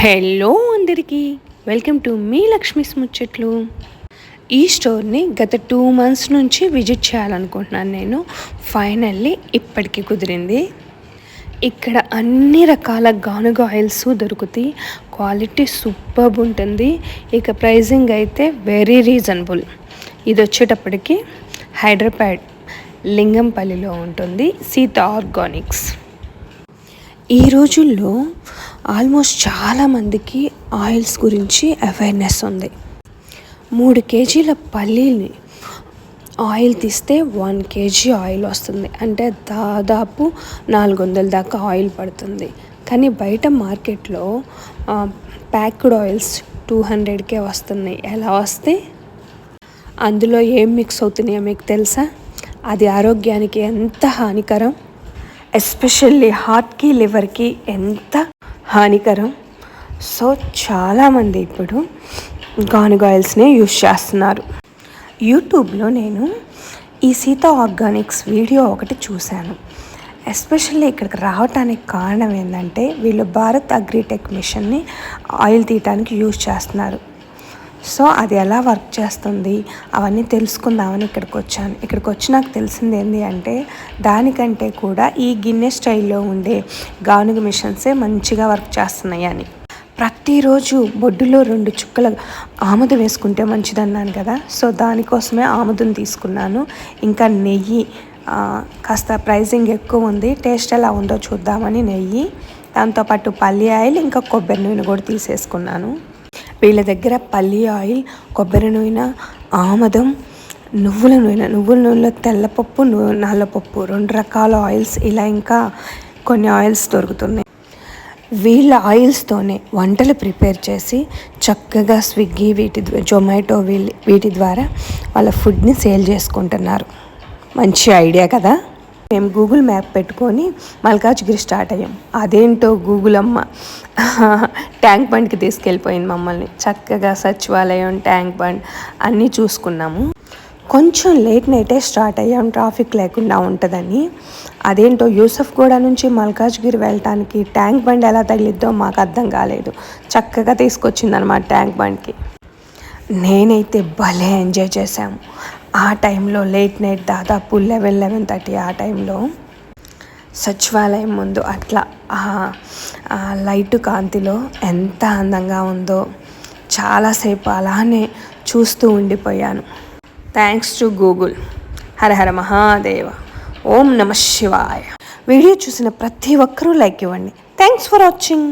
Hello అందరికీ welcome to me Lakshmi's ముచ్చట్లు. ఈ స్టోర్ని గత 2 months నుంచి విజిట్ చేయాలనుకుంటున్నాను నేను. ఫైనల్లీ ఇప్పటికి కుదిరింది. ఇక్కడ అన్ని రకాల గానుగ ఆయిల్స్ దొరుకుతాయి. క్వాలిటీ సూపర్బ్ ఉంటుంది. ఇక ప్రైజింగ్ అయితే వెరీ రీజనబుల్. ఇది వచ్చేటప్పటికి హైదరాబాద్ లింగంపల్లిలో ఉంటుంది సీత ఆర్గానిక్స్. ఈ రోజుల్లో ఆల్మోస్ట్ చాలామందికి ఆయిల్స్ గురించి అవేర్నెస్ ఉంది. 3 kgs పల్లీని ఆయిల్ తీస్తే 1 kg ఆయిల్ వస్తుంది. అంటే దాదాపు 400 దాకా ఆయిల్ పడుతుంది. కానీ బయట మార్కెట్లో ప్యాక్డ్ ఆయిల్స్ 200కే వస్తున్నాయి. ఎలా వస్తే అందులో ఏం మిక్స్ అవుతున్నాయో మీకు తెలుసా? అది ఆరోగ్యానికి ఎంత హానికరం, ఎస్పెషల్లీ హార్ట్కి లివర్కి ఎంత హానికరం. సో చాలామంది ఇప్పుడు గానుగ ఆయిల్స్నే యూజ్ చేస్తున్నారు. యూట్యూబ్లో నేను ఈ సీత ఆర్గానిక్స్ వీడియో ఒకటి చూశాను. ఎస్పెషల్లీ ఇక్కడికి రావడానికి కారణం ఏంటంటే వీళ్ళు భారత్ అగ్రిటెక్ మిషన్ని ఆయిల్ తీయటానికి యూజ్ చేస్తున్నారు. సో అది ఎలా వర్క్ చేస్తుంది అవన్నీ తెలుసుకుందామని ఇక్కడికి వచ్చాను. ఇక్కడికి వచ్చి నాకు తెలిసింది ఏంటి అంటే దానికంటే కూడా ఈ గిన్నె స్టైల్లో ఉండే గానుగ మిషన్సే మంచిగా వర్క్ చేస్తున్నాయి అని. ప్రతిరోజు బొడ్డులో 2 చుక్కల ఆముదం వేసుకుంటే మంచిదన్నాను కదా. సో దానికోసమే ఆముదం తీసుకున్నాను. ఇంకా నెయ్యి కాస్త ప్రైజింగ్ ఎక్కువ ఉంది, టేస్ట్ ఎలా ఉందో చూద్దామని నెయ్యి, దాంతోపాటు పల్లి ఆయిల్, ఇంకా కొబ్బరి నూనె కూడా తీసేసుకున్నాను. వీళ్ళ దగ్గర పల్లి ఆయిల్, కొబ్బరి నూనె, ఆముదం, నువ్వుల నూనెలో తెల్లపప్పు, నల్లపప్పు 2 రకాల ఆయిల్స్, ఇలా ఇంకా కొన్ని ఆయిల్స్ దొరుకుతున్నాయి. వీళ్ళ ఆయిల్స్తోనే వంటలు ప్రిపేర్ చేసి చక్కగా స్విగ్గీ జొమాటో వీటి ద్వారా వాళ్ళ ఫుడ్ని సేల్ చేసుకుంటున్నారు. మంచి ఐడియా కదా. మేము గూగుల్ మ్యాప్ పెట్టుకొని మల్కాజ్గిరి స్టార్ట్ అయ్యాం. అదేంటో గూగుల్ అమ్మ ట్యాంక్ బండ్కి తీసుకెళ్ళిపోయింది మమ్మల్ని. చక్కగా సచివాలయం, ట్యాంక్ బండ్ అన్నీ చూసుకున్నాము. కొంచెం లేట్ నైటే స్టార్ట్ అయ్యాం, ట్రాఫిక్ లేకుండా ఉంటుందని. అదేంటో యూసఫ్గూడ నుంచి మల్కాజ్గిరి వెళ్ళటానికి ట్యాంక్ బండ్ ఎలా తగిలిద్దో మాకు అర్థం కాలేదు. చక్కగా తీసుకొచ్చిందనమాట ట్యాంక్ బండ్కి. నేనైతే భలే ఎంజాయ్ చేశాము. ఆ టైంలో లేట్ నైట్ దాదాపు 11-11:30 ఆ టైంలో సచివాలయం ముందు అట్లా లైటు కాంతిలో ఎంత అందంగా ఉందో చాలాసేపు అలానే చూస్తూ ఉండిపోయాను. Thanks to Google. Hara Hara Mahadeva, ఓం నమ శివాయ. వీడియో చూసిన ప్రతి ఒక్కరూ లైక్ ఇవ్వండి. Thanks for watching.